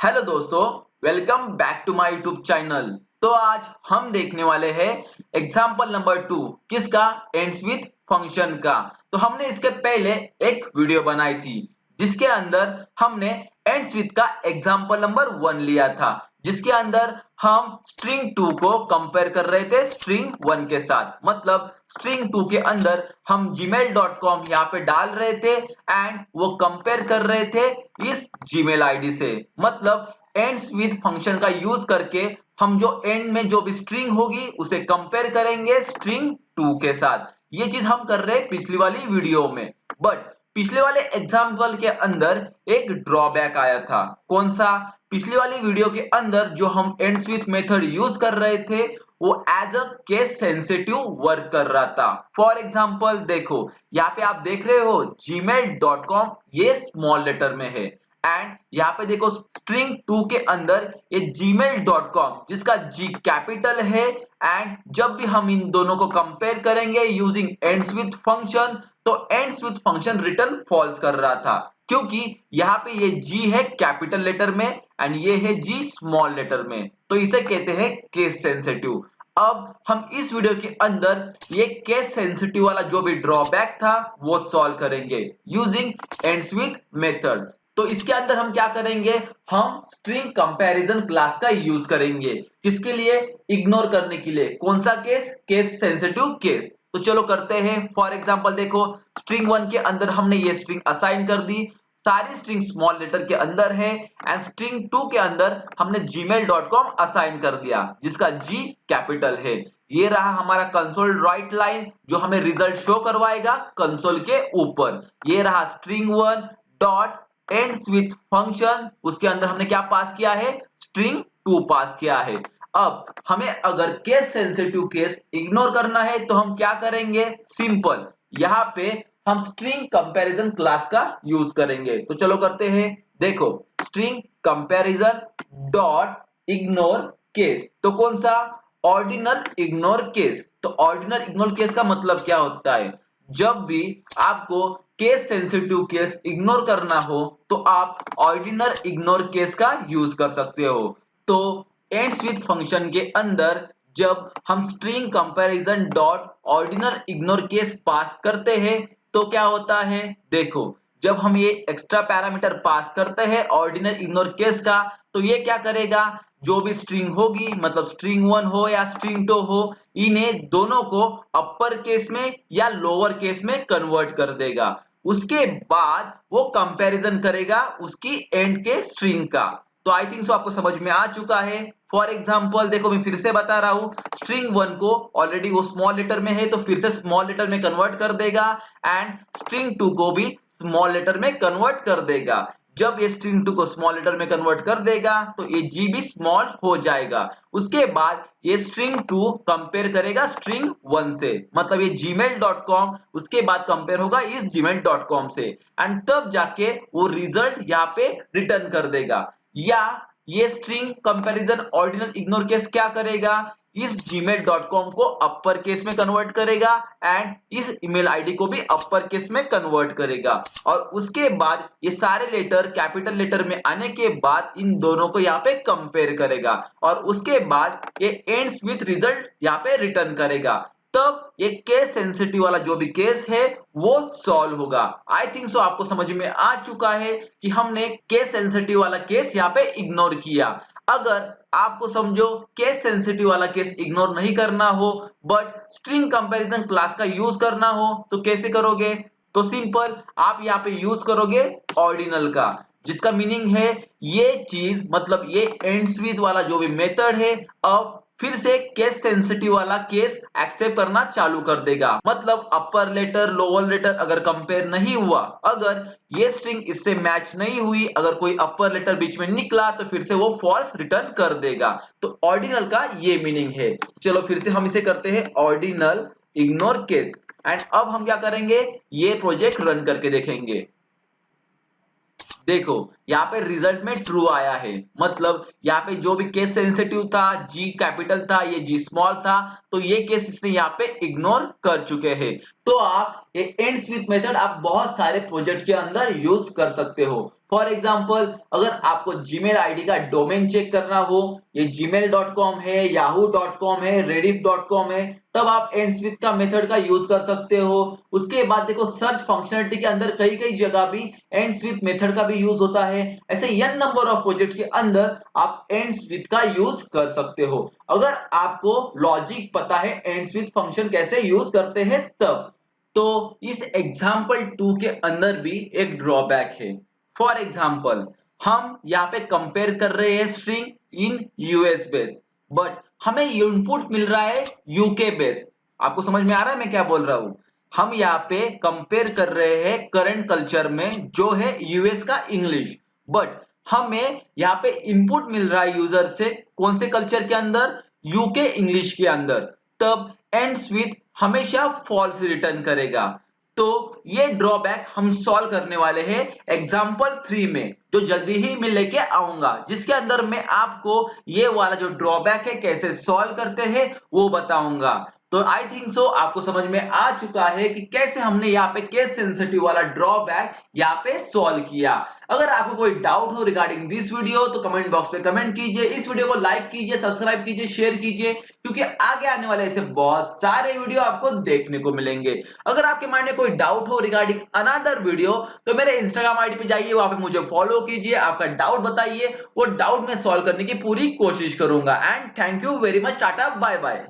Hello दोस्तों, welcome back to my YouTube channel. तो आज हम देखने वाले हैं एग्जाम्पल नंबर 2 किसका, एंड्स विथ फंक्शन का। तो हमने इसके पहले एक वीडियो बनाई थी जिसके अंदर हमने एंड्स विथ का एग्जाम्पल नंबर 1 लिया था, जिसके अंदर हम स्ट्रिंग 2 को कंपेयर कर रहे थे स्ट्रिंग 1 के साथ। मतलब स्ट्रिंग 2 के अंदर हम gmail.com यहाँ पे डाल रहे थे एंड वो कंपेयर कर रहे थे इस जीमेल आईडी से। मतलब एंड्स विद फंक्शन का यूज करके हम जो एंड में जो भी स्ट्रिंग होगी उसे कंपेयर करेंगे स्ट्रिंग 2 के साथ। ये चीज हम कर रहे हैं पिछली वाली वीडियो में, बट पिछले वाले एग्जाम्पल के अंदर एक ड्रॉबैक आया था। कौन सा? पिछली वाली वीडियो के अंदर जो हम एंड्स विथ मेथड यूज कर रहे थे वो as a case sensitive work कर रहा था। फॉर एग्जाम्पल देखो, यहाँ पे आप देख रहे हो gmail.com ये स्मॉल लेटर में है एंड यहाँ पे देखो स्ट्रिंग 2 के अंदर ये gmail.com जिसका G कैपिटल है। एंड जब भी हम इन दोनों को कंपेयर करेंगे यूजिंग एंड्स विथ फंक्शन, तो ends with function return false कर रहा था क्योंकि यहाँ पे ये G है कैपिटल लेटर में एंड ये है G स्मॉल लेटर में। तो इसे कहते हैं केस सेंसिटिव। अब हम इस वीडियो के अंदर ये केस सेंसिटिव वाला जो भी ड्रॉबैक था वो सॉल्व करेंगे यूजिंग एंड्स विथ मेथड। तो इसके अंदर हम क्या करेंगे, हम स्ट्रिंग कंपैरिजन क्लास का यूज करेंगे। किसके लिए? इग्नोर करने के लिए। कौन सा केस? Case sensitive case. तो चलो करते हैं। फॉर एग्जांपल देखो, स्ट्रिंग 1 के अंदर हमने ये स्ट्रिंग असाइन कर दी, सारी स्ट्रिंग स्मॉल लेटर के अंदर है एंड स्ट्रिंग 2 के अंदर हमने gmail.com असाइन कर दिया जिसका G कैपिटल है। ये रहा हमारा कंसोल राइट लाइन जो हमें रिजल्ट शो करवाएगा कंसोल के ऊपर। ये रहा string 1 dot ends with function, उसके अंदर हमने क्या पास किया है? स्ट्रिंग 2 पास किया है। अब हमें अगर केस सेंसिटिव केस इग्नोर करना है तो हम क्या करेंगे? सिंपल, यहाँ पे हम स्ट्रिंग कंपैरिजन क्लास का यूज करेंगे। तो चलो करते हैं। देखो string comparison dot ignore case, तो कौन सा? Ordinal ignore case. तो ऑर्डिनल इग्नोर केस का मतलब क्या होता है? जब भी आपको केस सेंसिटिव केस इग्नोर करना हो तो आप ऑर्डिनल इग्नोर केस का यूज कर सकते हो। तो एंड्स विथ फंक्शन के अंदर जब हम string comparison dot ordinal ignore case pass करते हैं तो क्या होता है? देखो जब हम ये एक्स्ट्रा पैरामीटर पास करते हैं ऑर्डिनल इग्नोर केस का, तो ये क्या करेगा? जो भी स्ट्रिंग होगी, मतलब स्ट्रिंग 1 हो या स्ट्रिंग 2 हो, इन्हें दोनों को अपर केस में या लोअर केस में कन्वर्ट कर देगा। उसके बाद वो कंपैरिजन करेगा उसकी एंड के स्ट्रिंग का। तो आई थिंक सो आपको समझ में आ चुका है। फॉर एग्जाम्पल देखो, मैं फिर से बता रहा हूं, स्ट्रिंग 1 को ऑलरेडी वो स्मॉल लेटर में है तो फिर से स्मॉल लेटर में कन्वर्ट कर देगा एंड स्ट्रिंग 2 को भी स्मॉल लेटर में कन्वर्ट कर देगा। जब ये स्ट्रिंग 2 को स्मॉल लेटर में कन्वर्ट कर देगा तो ये G भी स्मॉल हो जाएगा। उसके बाद ये स्ट्रिंग 2 कंपेयर करेगा स्ट्रिंग 1 से, मतलब ये gmail.com उसके बाद कंपेयर होगा इस gmail.com से एंड तब जाके वो रिजल्ट यहाँ पे रिटर्न कर देगा। या ये string comparison ordinal ignore case क्या करेगा? इस gmail.com को अपर केस में कन्वर्ट करेगा एंड इस ईमेल आईडी को भी अपर केस में कन्वर्ट करेगा और उसके बाद ये सारे लेटर कैपिटल लेटर में आने के बाद इन दोनों को यहाँ पे कंपेयर करेगा और उसके बाद ये एंड्स विथ रिजल्ट यहाँ पे रिटर्न करेगा। तब ये केस सेंसिटिव वाला जो भी केस है वो सॉल्व होगा। आई थिंक सो आपको समझ में आ चुका है कि हमने केस सेंसिटिव वाला केस यहाँ पे इग्नोर किया। अगर आपको समझो केस सेंसिटिव वाला केस इग्नोर नहीं करना हो बट स्ट्रिंग कंपैरिजन क्लास का यूज करना हो तो कैसे करोगे? तो सिंपल, आप यहाँ पे यूज करोगे ऑर्डिनल का, जिसका मीनिंग है ये चीज, मतलब ये एंड्स विथ वाला जो भी मेथड है अब फिर से केस सेंसिटिव वाला केस एक्सेप्ट करना चालू कर देगा। मतलब अपर लेटर लोअर लेटर अगर कंपेयर नहीं हुआ, अगर ये स्ट्रिंग इससे मैच नहीं हुई, अगर कोई अपर लेटर बीच में निकला तो फिर से वो फॉल्स रिटर्न कर देगा। तो ऑर्डिनल का ये मीनिंग है। चलो फिर से हम इसे करते हैं ऑर्डिनल इग्नोर केस एंड अब हम क्या करेंगे? ये प्रोजेक्ट रन करके देखेंगे। देखो यहाँ पे रिजल्ट में ट्रू आया है, मतलब यहाँ पे जो भी केस सेंसिटिव था G कैपिटल था, ये G स्मॉल था, तो ये केस इसने यहाँ पे इग्नोर कर चुके हैं। तो आप ये एंड्स विथ मेथड आप बहुत सारे प्रोजेक्ट के अंदर यूज कर सकते हो। फॉर एग्जाम्पल अगर आपको जीमेल आईडी का डोमेन चेक करना हो, ये gmail.com है, yahoo.com है, rediff.com है, तब आप एंड्स विथ का मेथड का यूज कर सकते हो। उसके बाद देखो सर्च फंक्शनलिटी के अंदर कई कई जगह भी एंड्स विथ मेथड का भी यूज होता है। ऐसे n नंबर ऑफ प्रोजेक्ट के अंदर आप एंड्स विथ का यूज कर सकते हो, अगर आपको लॉजिक पता है एंड्स विथ फंक्शन कैसे यूज करते हैं तब। तो इस एग्जाम्पल 2 के अंदर भी एक ड्रॉबैक है। फॉर एग्जाम्पल हम यहाँ पे कंपेयर कर रहे हैं string in US base, but हमें इनपुट मिल रहा है यूके बेस। आपको समझ में आ रहा है मैं क्या बोल रहा हूं? हम यहाँ पे कंपेयर कर रहे हैं करंट कल्चर में जो है यूएस का इंग्लिश, बट हमें यहाँ पे इनपुट मिल रहा है यूजर से कौन से कल्चर के अंदर, यूके इंग्लिश के अंदर। तब एंड्स विथ हमेशा फॉल्स रिटर्न करेगा। तो ये ड्रॉबैक हम सॉल्व करने वाले हैं एग्जाम्पल 3 में, जो जल्दी ही मैं लेके आऊंगा, जिसके अंदर मैं आपको ये वाला जो ड्रॉबैक है कैसे सॉल्व करते हैं वो बताऊंगा। तो आई थिंक सो आपको समझ में आ चुका है कि कैसे हमने यहाँ पे केस सेंसिटिव वाला ड्रॉबैक यहाँ पे सॉल्व किया। अगर आपको कोई डाउट हो रिगार्डिंग दिस वीडियो तो कमेंट बॉक्स पे कमेंट कीजिए, इस वीडियो को लाइक कीजिए, सब्सक्राइब कीजिए, शेयर कीजिए, क्योंकि आगे आने वाले ऐसे बहुत सारे वीडियो आपको देखने को मिलेंगे। अगर आपके माइंड में कोई डाउट हो रिगार्डिंग अनदर वीडियो तो मेरे इंस्टाग्राम आईडी पे जाइए, वहां पे मुझे फॉलो कीजिए, आपका डाउट बताइए, वो डाउट में सॉल्व करने की पूरी कोशिश करूंगा। And thank you very much, tata bye bye.